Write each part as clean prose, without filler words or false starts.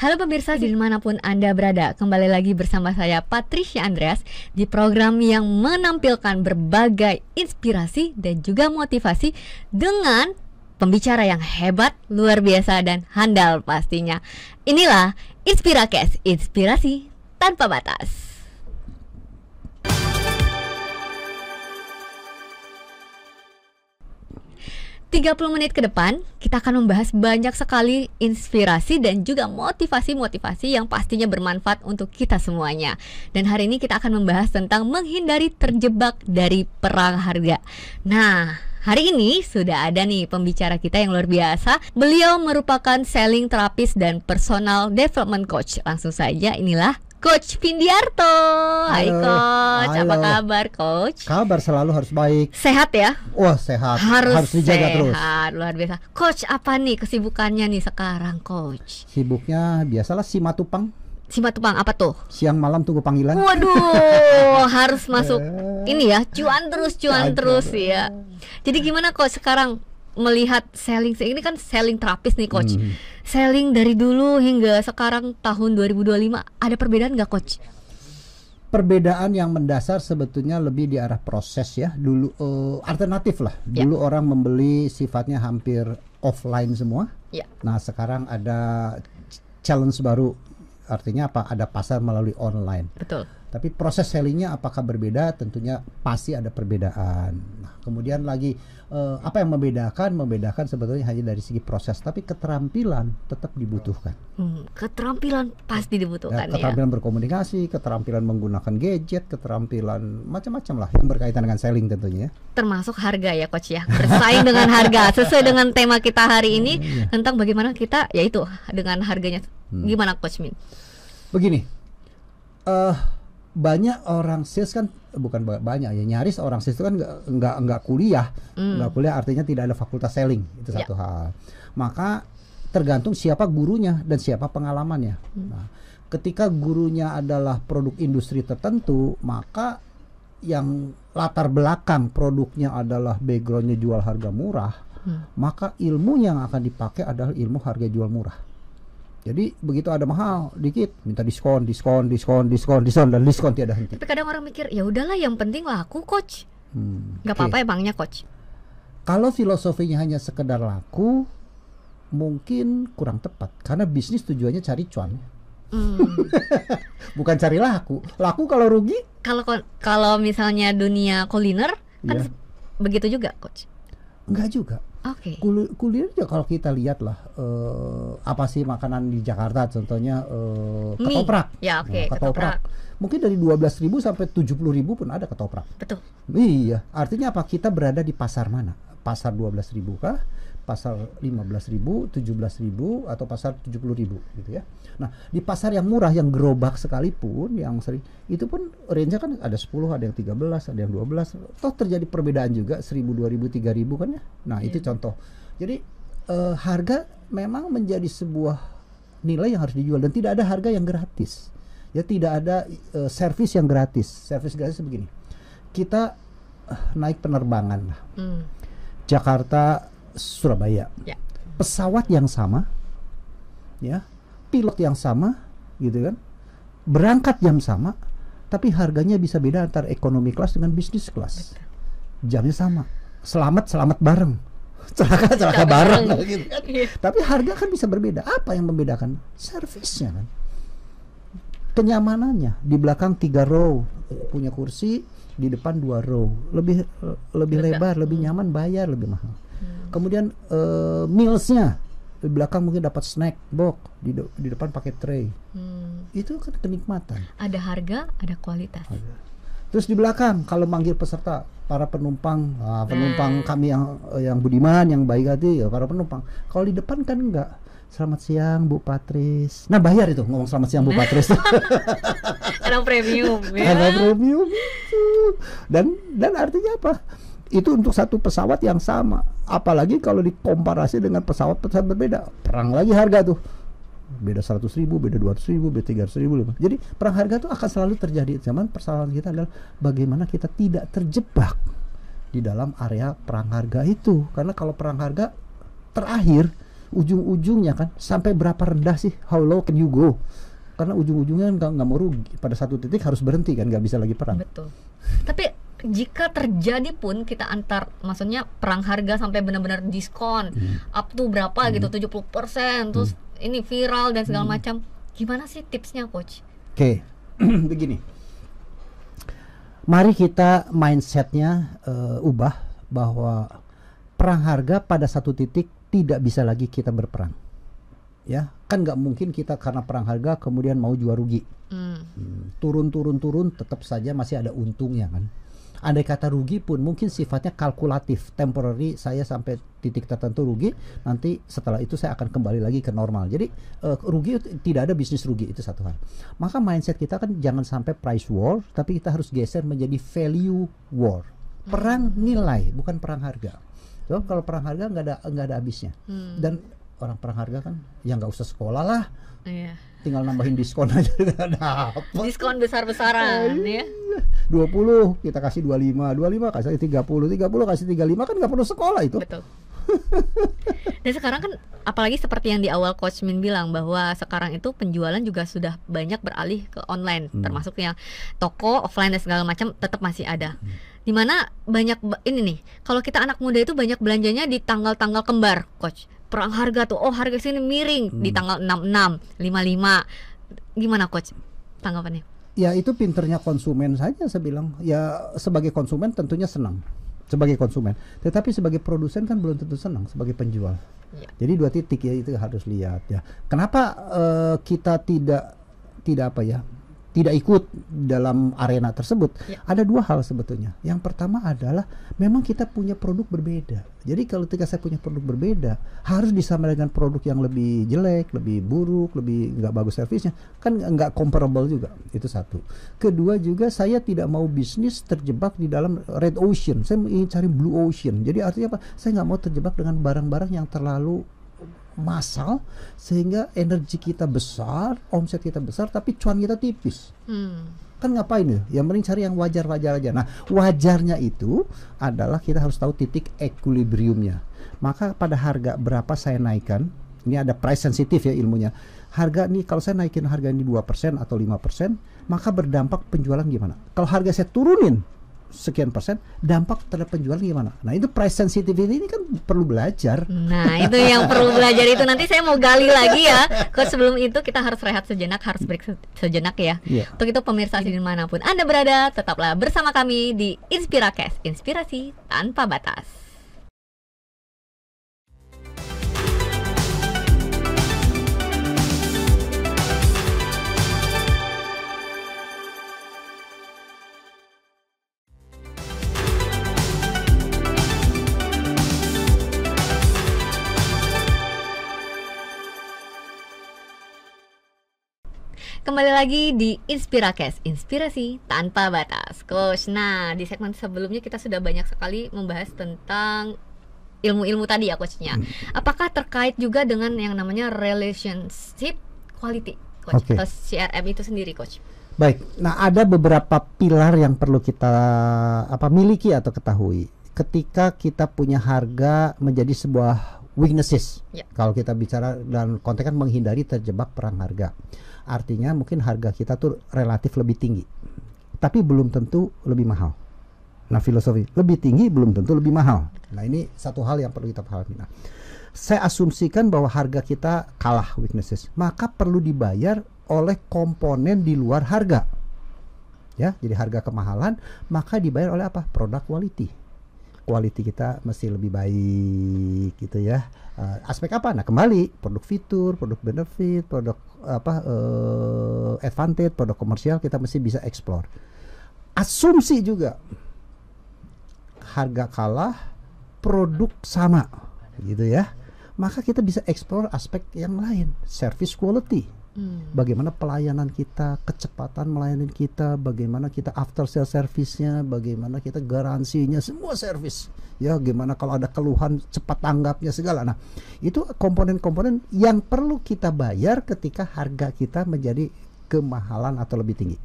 Halo pemirsa dimanapun Anda berada, kembali lagi bersama saya Patricia Andreas di program yang menampilkan berbagai inspirasi dan juga motivasi dengan pembicara yang hebat, luar biasa dan handal pastinya. Inilah Inspirakes, inspirasi tanpa batas. 30 menit ke depan, kita akan membahas banyak sekali inspirasi dan juga motivasi-motivasi yang pastinya bermanfaat untuk kita semuanya. Dan hari ini kita akan membahas tentang menghindari terjebak dari perang harga. Nah, hari ini sudah ada nih pembicara kita yang luar biasa. Beliau merupakan selling therapist dan personal development coach. Langsung saja, inilah Coach Vindiarto. Hai Coach, halo. Apa kabar Coach? Kabar selalu harus baik. Sehat ya? Wah sehat, harus dijaga sehat, terus. Luar biasa. Coach, apa nih kesibukannya nih sekarang Coach? Sibuknya biasalah simatupang. Simatupang apa tuh? Siang malam tunggu panggilan. Waduh, harus masuk ini ya, cuan terus ya. Jadi gimana Coach sekarang melihat selling, ini kan selling terapis nih Coach. Selling dari dulu hingga sekarang tahun 2025, ada perbedaan nggak Coach? Perbedaan yang mendasar sebetulnya lebih di arah proses ya. Dulu alternatif lah. Dulu orang membeli sifatnya hampir offline semua. Nah sekarang ada challenge baru. Artinya apa? Ada pasar melalui online. Betul. Tapi proses sellingnya apakah berbeda? Tentunya pasti ada perbedaan. Nah, kemudian lagi apa yang membedakan? Membedakan sebetulnya hanya dari segi proses, tapi keterampilan tetap dibutuhkan. Keterampilan pasti dibutuhkan ya. Keterampilan berkomunikasi, keterampilan menggunakan gadget, keterampilan macam-macam lah yang berkaitan dengan selling tentunya. Termasuk harga ya Coach ya. Bersaing dengan harga sesuai dengan tema kita hari ini tentang bagaimana kita yaitu dengan harganya. Gimana Coach Min? Begini. Banyak orang sales kan bukan banyak ya, nyaris orang sales itu kan nggak kuliah. Nggak kuliah artinya tidak ada fakultas selling, itu satu hal. Maka tergantung siapa gurunya dan siapa pengalamannya. Nah, ketika gurunya adalah produk industri tertentu, maka yang latar belakang produknya adalah backgroundnya jual harga murah, maka ilmu yang akan dipakai adalah ilmu harga jual murah. Jadi begitu ada mahal dikit minta diskon dan diskon tiada henti. Tapi kadang orang mikir ya udahlah yang penting laku Coach. Gak apa-apa emangnya Coach. Kalau filosofinya hanya sekedar laku mungkin kurang tepat karena bisnis tujuannya cari cuan. Bukan cari laku. Laku kalau rugi. Kalau misalnya dunia kuliner kan begitu juga Coach. Enggak juga. Oke. Kuliner ya kalau kita lihat lah apa sih makanan di Jakarta contohnya ketoprak. Ya oke. Ketoprak. Mungkin dari 12.000 sampai 70.000 pun ada ketoprak. Betul. Iya, artinya apa? Kita berada di pasar mana? Pasar 12.000 kah? Pasar 15.000, 17.000 atau pasar 70.000 gitu ya. Nah, di pasar yang murah yang gerobak sekalipun yang sering itu pun range-nya kan ada 10, ada yang 13, ada yang 12. Toh terjadi perbedaan juga 1.000, 2.000, 3.000 kan ya. Nah, itu contoh. Jadi harga memang menjadi sebuah nilai yang harus dijual dan tidak ada harga yang gratis. Ya tidak ada servis yang gratis. Servis gratis begini. Kita naik penerbangan lah. Jakarta Surabaya, pesawat yang sama, ya, pilot yang sama, gitu kan, berangkat jam sama, tapi harganya bisa beda antara ekonomi kelas dengan bisnis kelas. Jamnya sama, selamat bareng, celaka bareng, gitu kan. Tapi harga kan bisa berbeda. Apa yang membedakan? Servisnya kan, kenyamanannya. Di belakang 3 row punya kursi, di depan 2 row, lebih lebar, lebih nyaman, bayar lebih mahal. Kemudian mealsnya di belakang mungkin dapat snack box, di depan pakai tray. Itu kan kenikmatan. Ada harga, ada kualitas. Terus di belakang kalau manggil peserta, para penumpang, kami yang budiman, yang baik hati, ya para penumpang. Kalau di depan kan enggak. Selamat siang Bu Patris. Nah bayar itu ngomong selamat siang Bu Patris. Karena premium. Karena premium. Dan artinya apa? Itu untuk satu pesawat yang sama. Apalagi kalau dikomparasi dengan pesawat-pesawat berbeda. Perang lagi harga tuh. Beda 100.000, beda 200.000, beda 300.000. Jadi perang harga tuh akan selalu terjadi. Zaman persoalan kita adalah bagaimana kita tidak terjebak di dalam area perang harga itu. Karena kalau perang harga terakhir ujung-ujungnya kan sampai berapa rendah sih, how low can you go, karena ujung-ujungnya nggak mau rugi, pada satu titik harus berhenti kan, nggak bisa lagi perang. Betul. Tapi jika terjadi pun kita maksudnya perang harga sampai benar-benar diskon up to berapa gitu 70%, terus ini viral dan segala macam, gimana sih tipsnya coach? Oke. Begini, mari kita mindsetnya ubah bahwa perang harga pada satu titik tidak bisa lagi kita berperang, ya kan nggak mungkin kita karena perang harga kemudian mau jual rugi. Turun tetap saja masih ada untungnya kan. Andai kata rugi pun mungkin sifatnya kalkulatif, temporary, saya sampai titik tertentu rugi, nanti setelah itu saya akan kembali lagi ke normal. Jadi rugi, tidak ada bisnis rugi, itu satu hal. Maka mindset kita kan jangan sampai price war, tapi kita harus geser menjadi value war. Perang nilai, bukan perang harga. So, kalau perang harga nggak ada habisnya. Dan orang perang harga kan ya nggak usah sekolah lah. Iya. Tinggal nambahin diskon aja udah dapet. Diskon besar-besaran ya. 20 kita kasih 25 kasih 30 kasih 35, kan nggak perlu sekolah itu. Betul. Dan sekarang kan apalagi seperti yang di awal Coach Min bilang bahwa sekarang itu penjualan juga sudah banyak beralih ke online, termasuk yang toko offline dan segala macam tetap masih ada. Dimana banyak ini nih, kalau kita anak muda itu banyak belanjanya di tanggal-tanggal kembar, Coach. Perang harga tuh, oh harga sini miring di tanggal 66, 55. Gimana Coach tanggapannya? Ya itu pinternya konsumen saja, saya bilang. Ya sebagai konsumen tentunya senang, sebagai konsumen. Tetapi sebagai produsen kan belum tentu senang sebagai penjual. Ya. Jadi dua titik ya, itu harus lihat ya. Kenapa kita tidak ikut dalam arena tersebut? Ya. Ada dua hal sebetulnya. Yang pertama adalah memang kita punya produk berbeda. Jadi kalau ketika saya punya produk berbeda, harus disamakan dengan produk yang lebih jelek, lebih buruk, lebih nggak bagus servisnya, kan nggak comparable juga. Itu satu. Kedua juga, saya tidak mau bisnis terjebak di dalam red ocean. Saya ingin cari blue ocean. Jadi artinya apa? Saya nggak mau terjebak dengan barang-barang yang terlalu massal sehingga energi kita besar, omset kita besar, tapi cuan kita tipis. Kan ngapain ya? Yang mending cari yang wajar-wajar aja. Nah, wajarnya itu adalah kita harus tahu titik equilibriumnya. Maka pada harga berapa saya naikkan, ini ada price sensitif ya ilmunya. Harga nih, kalau saya naikin harga ini 2% atau 5%, maka berdampak penjualan gimana? Kalau harga saya turunin sekian persen, dampak terhadap penjualan gimana? Nah itu price sensitivity ini kan perlu belajar. Nah itu yang perlu belajar, itu nanti saya mau gali lagi ya. Kok sebelum itu kita harus rehat sejenak, harus break sejenak ya. Untuk itu pemirsa dimanapun Anda berada, tetaplah bersama kami di InspiraCast, inspirasi tanpa batas. Kembali lagi di InspiraCast, inspirasi tanpa batas, Coach. Nah, di segmen sebelumnya kita sudah banyak sekali membahas tentang ilmu-ilmu tadi ya, Coachnya. Apakah terkait juga dengan yang namanya relationship quality, Coach, atau CRM itu sendiri, Coach? Baik, nah ada beberapa pilar yang perlu kita miliki atau ketahui ketika kita punya harga menjadi sebuah weaknesses. Kalau kita bicara dalam konteks kan menghindari terjebak perang harga. Artinya mungkin harga kita tuh relatif lebih tinggi, tapi belum tentu lebih mahal. Nah filosofi lebih tinggi belum tentu lebih mahal. Nah ini satu hal yang perlu kita pahami. Nah, saya asumsikan bahwa harga kita kalah weaknesses, maka perlu dibayar oleh komponen di luar harga. Ya, jadi harga kemahalan maka dibayar oleh apa? Produk quality. Quality kita mesti lebih baik gitu ya. Aspek apa? Nah kembali produk fitur, produk benefit, produk advantage, produk komersial kita mesti bisa explore. Asumsi juga harga kalah, produk sama gitu ya. Maka kita bisa explore aspek yang lain, service quality. Bagaimana pelayanan kita, kecepatan melayani kita, bagaimana kita after sale service-nya, bagaimana kita garansinya, semua service. Ya, gimana kalau ada keluhan cepat tanggapnya segala. Nah, itu komponen-komponen yang perlu kita bayar ketika harga kita menjadi kemahalan atau lebih tinggi.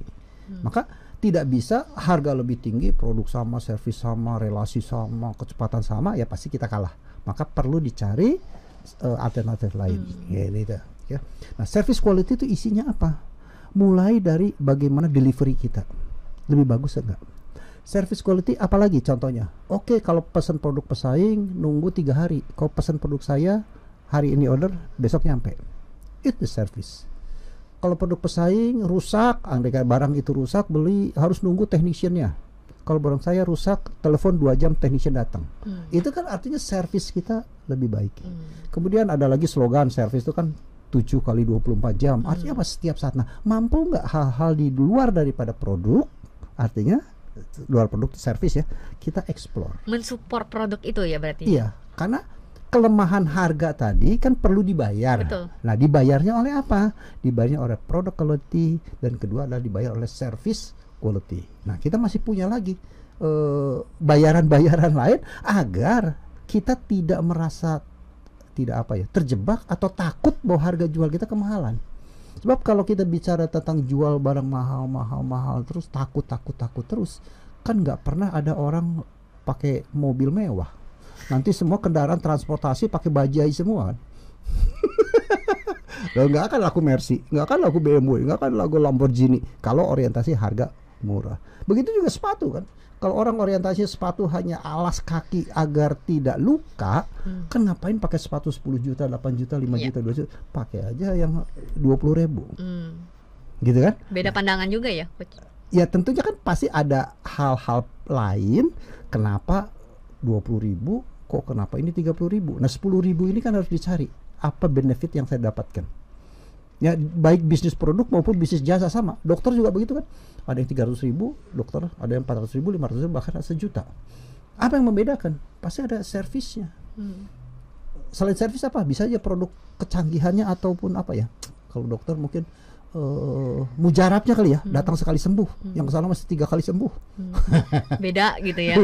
Maka tidak bisa harga lebih tinggi, produk sama, service sama, relasi sama, kecepatan sama, ya pasti kita kalah. Maka perlu dicari alternatif lain. Ya, itu ya. Nah, service quality itu isinya apa? Mulai dari bagaimana delivery kita lebih bagus enggak? Service quality apalagi contohnya? Oke, kalau pesan produk pesaing nunggu 3 hari. Kalau pesan produk saya hari ini order, besok nyampe. Itu service. Kalau produk pesaing rusak, andai barang itu rusak, beli harus nunggu technician-nya. Kalau barang saya rusak, telepon 2 jam technician datang. Itu kan artinya service kita lebih baik. Kemudian ada lagi slogan service itu kan 7 kali 24 jam. Artinya apa? Setiap saat. Nah, mampu nggak hal-hal di luar daripada produk? Artinya luar produk service ya, kita explore. Mensupport produk itu ya berarti. Iya, karena kelemahan harga tadi kan perlu dibayar. Betul. Nah, dibayarnya oleh apa? Dibayarnya oleh product quality, dan kedua adalah dibayar oleh service quality. Nah, kita masih punya lagi bayaran-bayaran lain agar kita tidak merasa terjebak atau takut bahwa harga jual kita kemahalan. Sebab kalau kita bicara tentang jual barang mahal terus takut terus, kan nggak pernah ada orang pakai mobil mewah. Nanti semua kendaraan transportasi pakai bajai semua kan. Nggak akan laku Mercy, nggak akan laku BMW, nggak akan laku Lamborghini kalau orientasi harga murah. Begitu juga sepatu kan. Kalau orang orientasi sepatu hanya alas kaki agar tidak luka, kan ngapain pakai sepatu 10 juta, 8 juta, 5 juta, 2 juta. Pakai aja yang 20.000. Gitu kan? Beda pandangan juga ya, Coach. Ya tentunya kan pasti ada hal-hal lain kenapa 20.000 kok kenapa ini 30.000. Nah 10.000 ini kan harus dicari apa benefit yang saya dapatkan. Ya baik bisnis produk maupun bisnis jasa sama. Dokter juga begitu kan. Ada yang 300.000 dokter, ada yang 400.000, 500.000, bahkan 1 juta. Apa yang membedakan? Pasti ada servisnya. Selain servis apa? Bisa aja produk kecanggihannya ataupun apa ya. Kalau dokter mungkin mujarabnya kali ya, datang sekali sembuh, yang kesana masih 3 kali sembuh. Beda gitu ya.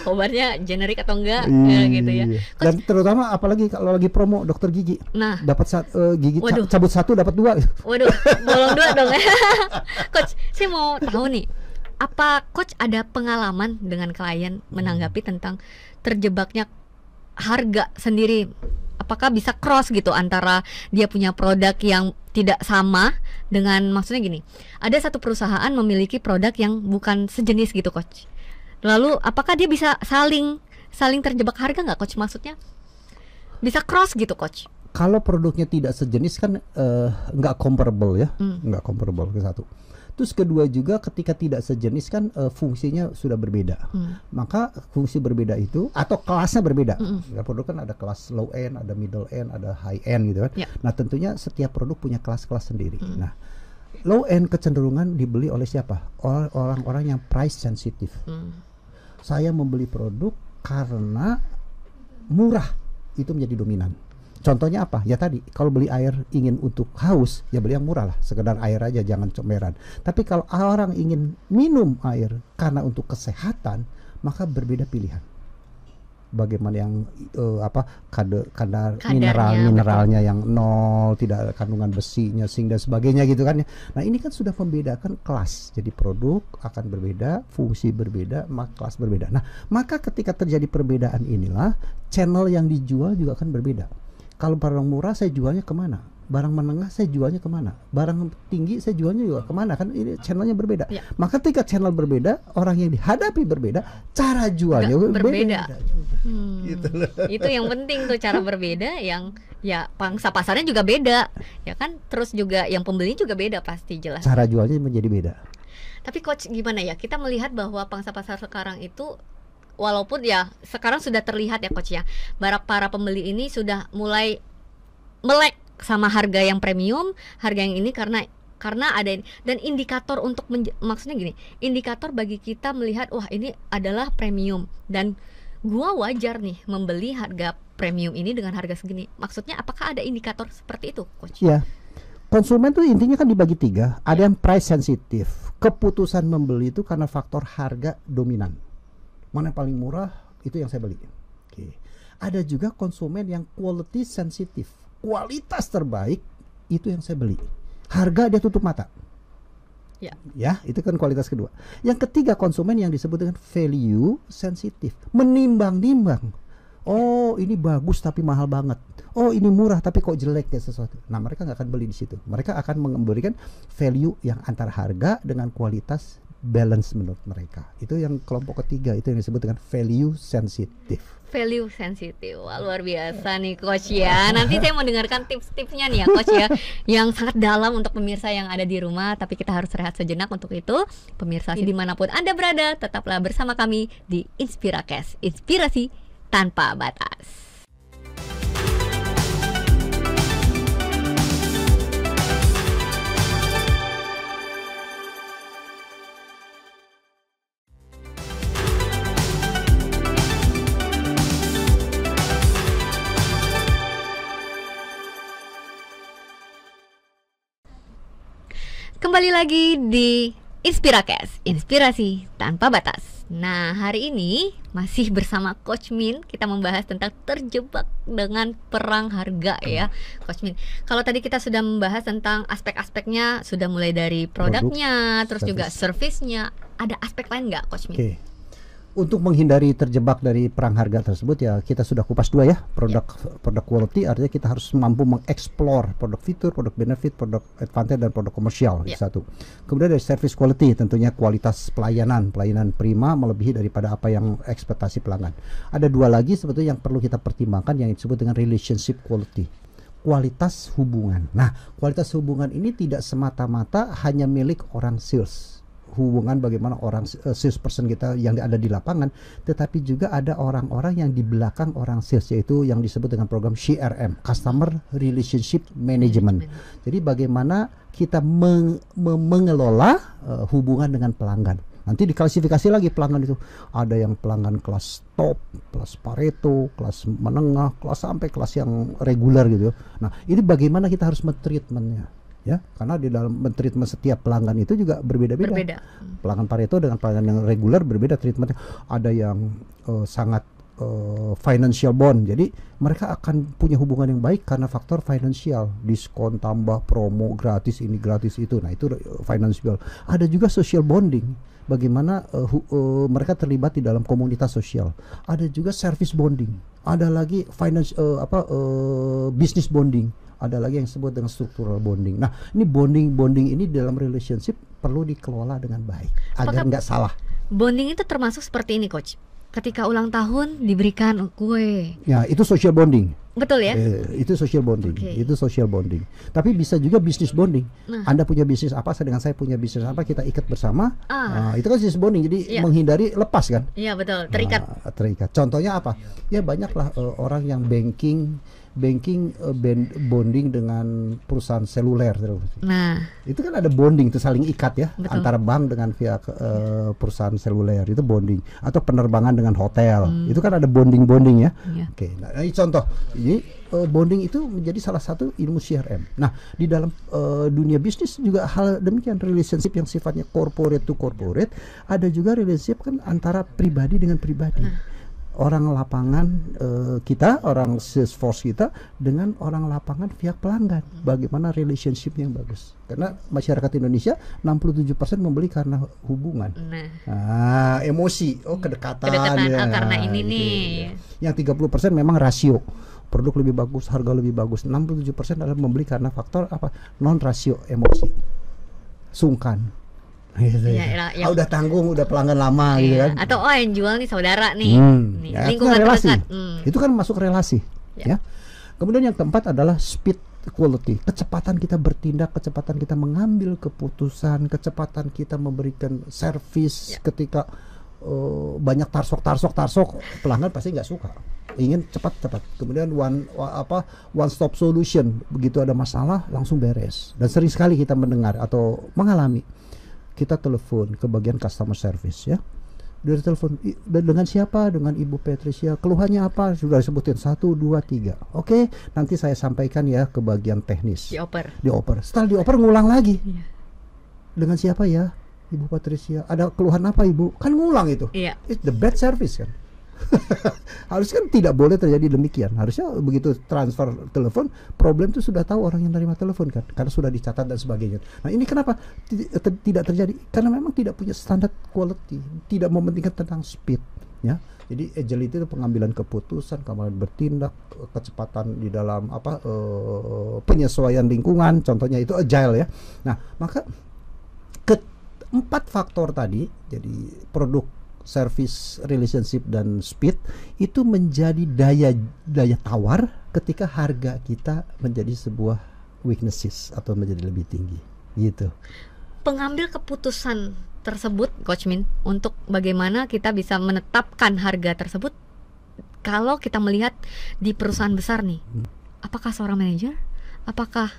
Obatnya generik atau enggak gitu ya. Dan terutama apalagi kalau lagi promo dokter gigi, nah dapat gigi cabut 1 dapat 2. Waduh, bolong 2 dong. Coach, saya mau tahu nih, apa Coach ada pengalaman dengan klien menanggapi tentang terjebaknya harga sendiri? Apakah bisa cross gitu antara dia punya produk yang tidak sama dengan, maksudnya gini, ada satu perusahaan memiliki produk yang bukan sejenis gitu Coach. Lalu apakah dia bisa saling terjebak harga nggak Coach? Maksudnya bisa cross gitu Coach? Kalau produknya tidak sejenis kan nggak comparable ya, nggak comparable ke satu. Terus kedua juga ketika tidak sejenis kan fungsinya sudah berbeda. Maka fungsi berbeda itu atau kelasnya berbeda. Ya, produk kan ada kelas low end, ada middle end, ada high end gitu kan. Nah tentunya setiap produk punya kelas-kelas sendiri. Nah low end kecenderungan dibeli oleh siapa? Orang-orang yang price sensitive. Saya membeli produk karena murah, itu menjadi dominan. Contohnya apa? Ya tadi, kalau beli air ingin untuk haus, ya beli yang murah lah, sekedar air aja, jangan comberan. Tapi kalau orang ingin minum air karena untuk kesehatan, maka berbeda pilihan. Bagaimana yang kadar mineralnya yang 0, tidak ada kandungan besinya, zinc dan sebagainya gitu kan ya. Nah ini kan sudah membedakan kelas. Jadi produk akan berbeda, fungsi berbeda, kelas berbeda. Nah maka ketika terjadi perbedaan inilah, channel yang dijual juga akan berbeda. Kalau barang murah saya jualnya kemana? Barang menengah saya jualnya kemana? Barang tinggi saya jualnya juga kemana? Kan ini channelnya berbeda. Maka ketika channel berbeda, orang yang dihadapi berbeda, cara jualnya berbeda. Gitu loh. Itu yang penting tuh, cara berbeda, yang ya pangsa pasarnya juga beda, ya kan? Terus juga yang pembeli juga beda pasti, jelas. Cara jualnya menjadi beda. Tapi Coach gimana ya? Kita melihat bahwa pangsa pasar sekarang itu, walaupun ya sekarang sudah terlihat ya Coach ya, para pembeli ini sudah mulai melek sama harga yang premium, harga yang ini karena ada ini. Dan indikator untuk maksudnya gini, indikator bagi kita melihat wah ini adalah premium dan gua wajar nih membeli harga premium ini dengan harga segini. Maksudnya apakah ada indikator seperti itu Coach? Ya. Konsumen tuh intinya kan dibagi 3. Ada yang price sensitif. Keputusan membeli itu karena faktor harga dominan. Mana yang paling murah itu yang saya beli. Oke. Ada juga konsumen yang quality sensitif. Kualitas terbaik itu yang saya beli. Harga dia tutup mata. Ya, itu kan kualitas kedua. Yang ketiga konsumen yang disebut dengan value sensitif. Menimbang-nimbang. Oh, ini bagus tapi mahal banget. Oh, ini murah tapi kok jelek ya sesuatu. Nah, mereka nggak akan beli di situ. Mereka akan memberikan value yang antara harga dengan kualitas balance menurut mereka. Itu yang kelompok ketiga, itu yang disebut dengan value sensitive. Value sensitive. Wah, luar biasa nih Coach ya. Nanti saya mau dengarkan tips-tipsnya nih ya Coach ya, yang sangat dalam untuk pemirsa yang ada di rumah. Tapi kita harus rehat sejenak untuk itu. Pemirsa dimanapun Anda berada, tetaplah bersama kami di Inspirakes, inspirasi tanpa batas. Kembali lagi di Inspirakes, inspirasi tanpa batas. Nah, hari ini masih bersama Coach Min. Kita membahas tentang terjebak dengan perang harga ya, Coach Min. Kalau tadi kita sudah membahas tentang aspek-aspeknya, sudah mulai dari produknya, terus juga servisnya. Ada aspek lain nggak, Coach Min? Oke. Untuk menghindari terjebak dari perang harga tersebut ya, kita sudah kupas dua ya, produk quality, artinya kita harus mampu mengeksplor produk fitur, produk benefit, produk advantage dan produk komersial. Satu. Kemudian dari service quality, tentunya kualitas pelayanan prima melebihi daripada apa yang ekspektasi pelanggan. Ada dua lagi sebetulnya yang perlu kita pertimbangkan yang disebut dengan relationship quality. Kualitas hubungan. Nah, kualitas hubungan ini tidak semata-mata hanya milik orang sales. Hubungan bagaimana orang salesperson kita yang ada di lapangan, tetapi juga ada orang-orang yang di belakang orang sales, yaitu yang disebut dengan program CRM, Customer Relationship Management. Jadi bagaimana kita mengelola hubungan dengan pelanggan. Nanti diklasifikasi lagi pelanggan itu. Ada yang pelanggan kelas top, kelas Pareto, kelas menengah, kelas sampai kelas yang reguler gitu. Nah, ini bagaimana kita harus mentreatmentnya. Ya, karena di dalam treatment setiap pelanggan itu juga berbeda-beda. Pelanggan Pareto dengan pelanggan yang reguler berbeda treatmentnya. Ada yang sangat financial bond, jadi mereka akan punya hubungan yang baik karena faktor financial, diskon tambah promo gratis ini gratis itu. Nah, itu financial. Ada juga social bonding, bagaimana mereka terlibat di dalam komunitas sosial. Ada juga service bonding. Ada lagi business bonding. Ada lagi yang disebut dengan structural bonding. Nah, ini bonding ini dalam relationship perlu dikelola dengan baik agar nggak salah. Bonding itu termasuk seperti ini, Coach. Ketika ulang tahun diberikan kue. Ya, itu social bonding. Betul ya? Itu social bonding. Itu social bonding. Tapi bisa juga business bonding. Anda punya bisnis apa, sedangkan saya punya bisnis apa, kita ikat bersama. Itu kan business bonding. Jadi menghindari lepas kan? Iya, betul. Terikat. Terikat. Contohnya apa? Ya banyaklah orang yang banking bonding dengan perusahaan seluler. Nah, itu kan ada bonding, itu saling ikat ya. Betul. Antara bank dengan pihak perusahaan seluler, itu bonding. Atau penerbangan dengan hotel, itu kan ada bonding ya. Oke, nah ini contoh. Jadi bonding itu menjadi salah satu ilmu CRM. Nah, di dalam dunia bisnis juga hal demikian, relationship yang sifatnya corporate to corporate. Ada juga relationship kan antara pribadi dengan pribadi. Orang lapangan kita, orang sales force kita dengan orang lapangan pihak pelanggan. Bagaimana relationship yang bagus? Karena masyarakat Indonesia 67% membeli karena hubungan. Nah, emosi, kedekatan ya, karena ini gitu, nih. Ya. Yang 30% memang rasio. Produk lebih bagus, harga lebih bagus. 67% adalah membeli karena faktor apa? Non rasio, emosi. Sungkan. Udah tanggung, udah pelanggan lama gitu kan. Atau yang jual nih saudara nih, lingkungan relasi. terdekat. Itu kan masuk relasi ya. Kemudian yang keempat adalah speed quality, kecepatan kita bertindak, kecepatan kita mengambil keputusan, kecepatan kita memberikan servis. Ketika banyak tarsok, pelanggan pasti nggak suka, ingin cepat. Kemudian one stop solution, begitu ada masalah langsung beres. Dan sering sekali kita mendengar atau mengalami, kita telepon ke bagian customer service ya. Dari telepon dengan siapa? Dengan Ibu Patricia. Keluhannya apa? Sudah disebutin 1, 2, 3. Oke, nanti saya sampaikan ya ke bagian teknis. Dioper. Setelah dioper ngulang lagi. Dengan siapa ya? Ibu Patricia. Ada keluhan apa Ibu? Kan ngulang itu. It's the bad service kan. Harusnya kan tidak boleh terjadi demikian. Harusnya begitu transfer telepon, problem itu sudah tahu orang yang terima telepon kan, karena sudah dicatat dan sebagainya. Nah, ini kenapa tidak terjadi? Karena memang tidak punya standar quality, tidak mementingkan tentang speed. ya. Jadi agility itu pengambilan keputusan, kemudian bertindak, kecepatan di dalam penyesuaian lingkungan, contohnya itu agile ya. Nah, maka keempat faktor tadi, jadi produk, service, relationship, dan speed itu menjadi daya tawar ketika harga kita menjadi sebuah weaknesses atau menjadi lebih tinggi, gitu. Pengambil keputusan tersebut, Coach Min, untuk bagaimana kita bisa menetapkan harga tersebut, kalau kita melihat di perusahaan besar nih, apakah seorang manajer, apakah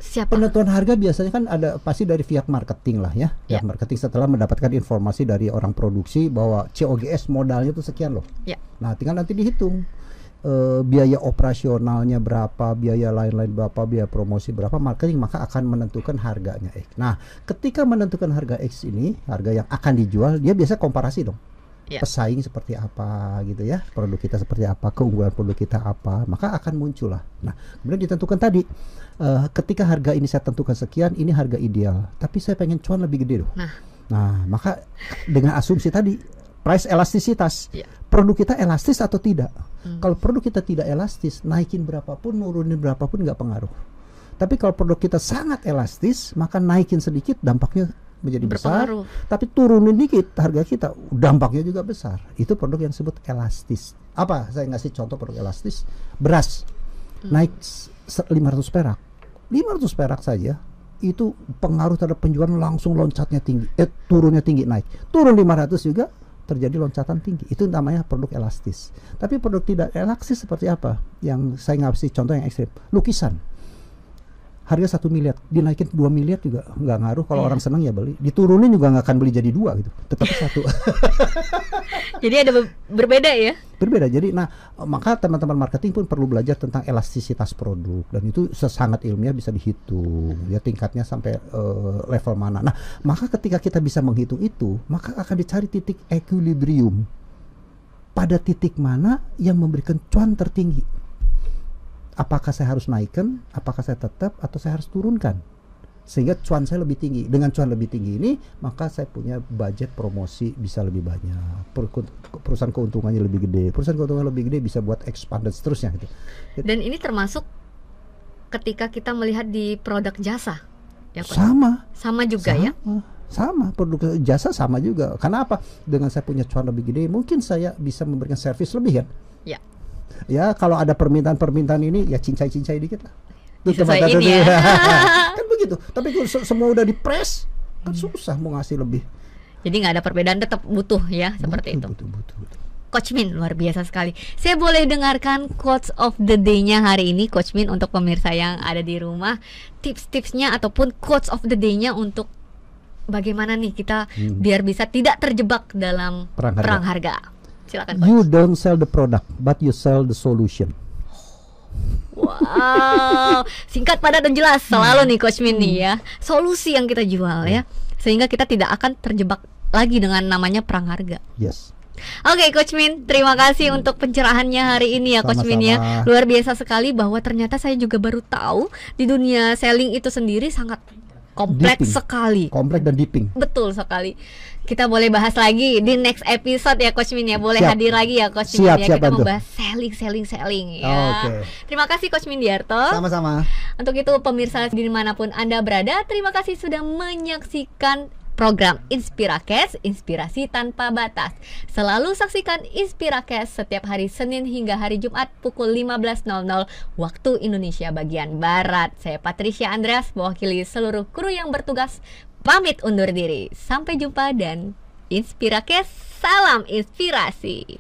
siapa? Penentuan harga biasanya kan ada pasti dari pihak marketing lah ya. Pihak marketing setelah mendapatkan informasi dari orang produksi bahwa COGS modalnya itu sekian loh. Nah, tinggal nanti dihitung biaya operasionalnya berapa, biaya lain-lain berapa, biaya promosi berapa, marketing maka akan menentukan harganya X. Nah, ketika menentukan harga X ini, harga yang akan dijual, dia biasa komparasi dong. Pesaing seperti apa gitu ya, produk kita seperti apa, keunggulan produk kita apa, maka akan muncul lah. Nah, kemudian ditentukan tadi, ketika harga ini saya tentukan sekian, ini harga ideal, tapi saya pengen cuan lebih gede loh. Nah, maka dengan asumsi tadi, price elastisitas, produk kita elastis atau tidak. Kalau produk kita tidak elastis, naikin berapapun, nurunin berapapun nggak pengaruh. Tapi kalau produk kita sangat elastis, maka naikin sedikit dampaknya menjadi besar, tapi turunin dikit harga kita, dampaknya juga besar. Itu produk yang disebut elastis. Apa? Saya ngasih contoh produk elastis. Beras naik 500 perak. 500 perak saja itu pengaruh terhadap penjualan langsung loncatnya tinggi, turunnya tinggi, naik. Turun 500 juga terjadi loncatan tinggi. Itu namanya produk elastis. Tapi produk tidak elastis seperti apa? Yang saya ngasih contoh yang ekstrim. Lukisan. Harga 1 miliar, dinaikin 2 miliar juga nggak ngaruh. Kalau orang senang ya beli. Diturunin juga nggak akan beli jadi 2 gitu. Tetap 1. Jadi ada berbeda ya? Berbeda. Jadi maka teman-teman marketing pun perlu belajar tentang elastisitas produk, dan itu sangat ilmiah, bisa dihitung ya tingkatnya sampai level mana. Nah, maka ketika kita bisa menghitung itu, maka akan dicari titik equilibrium. Pada titik mana yang memberikan cuan tertinggi? Apakah saya harus naikkan, apakah saya tetap, atau saya harus turunkan sehingga cuan saya lebih tinggi. Dengan cuan lebih tinggi ini, maka saya punya budget promosi bisa lebih banyak, perusahaan keuntungannya lebih gede, perusahaan keuntungan lebih gede bisa buat expand dan seterusnya gitu. Dan ini termasuk ketika kita melihat di produk jasa ya, sama juga ya. Sama, produk jasa sama juga. Karena apa? Dengan saya punya cuan lebih gede, mungkin saya bisa memberikan servis lebih kan. Ya, kalau ada permintaan ini ya cincai-cincai dikit lah. Disesuaiin ya. Kan begitu. Tapi kalau semua udah dipres, kan susah mau ngasih lebih. Jadi nggak ada perbedaan, tetap butuh ya, seperti itu. Butuh. Coach Min, luar biasa sekali. Saya boleh dengarkan quotes of the day-nya hari ini, Coach Min, untuk pemirsa yang ada di rumah. Tips-tipsnya ataupun quotes of the day-nya untuk bagaimana nih kita biar bisa tidak terjebak dalam perang harga. Silakan, Coach. You don't sell the product, but you sell the solution. Wow, singkat, padat, dan jelas selalu nih Coach Min nih ya. Solusi yang kita jual ya, sehingga kita tidak akan terjebak lagi dengan namanya perang harga. Yes. Oke, Coach Min, terima kasih untuk pencerahannya hari ini ya, Coach Min ya. Luar biasa sekali bahwa ternyata saya juga baru tahu di dunia selling itu sendiri sangat kompleks sekali. Kompleks dan deeping. Betul sekali. Kita boleh bahas lagi di next episode ya, Coach Min ya. Boleh hadir lagi ya, Coach Min ya. Kita membahas selling ya. Terima kasih Coach Mindiarto. Sama-sama. Untuk itu pemirsa dimanapun Anda berada, terima kasih sudah menyaksikan program Inspiracast, inspirasi tanpa batas. Selalu saksikan Inspiracast setiap hari Senin hingga hari Jumat pukul 15.00 waktu Indonesia bagian Barat. Saya Patricia Andreas, mewakili seluruh kru yang bertugas, pamit undur diri. Sampai jumpa dan Inspiracast, salam inspirasi.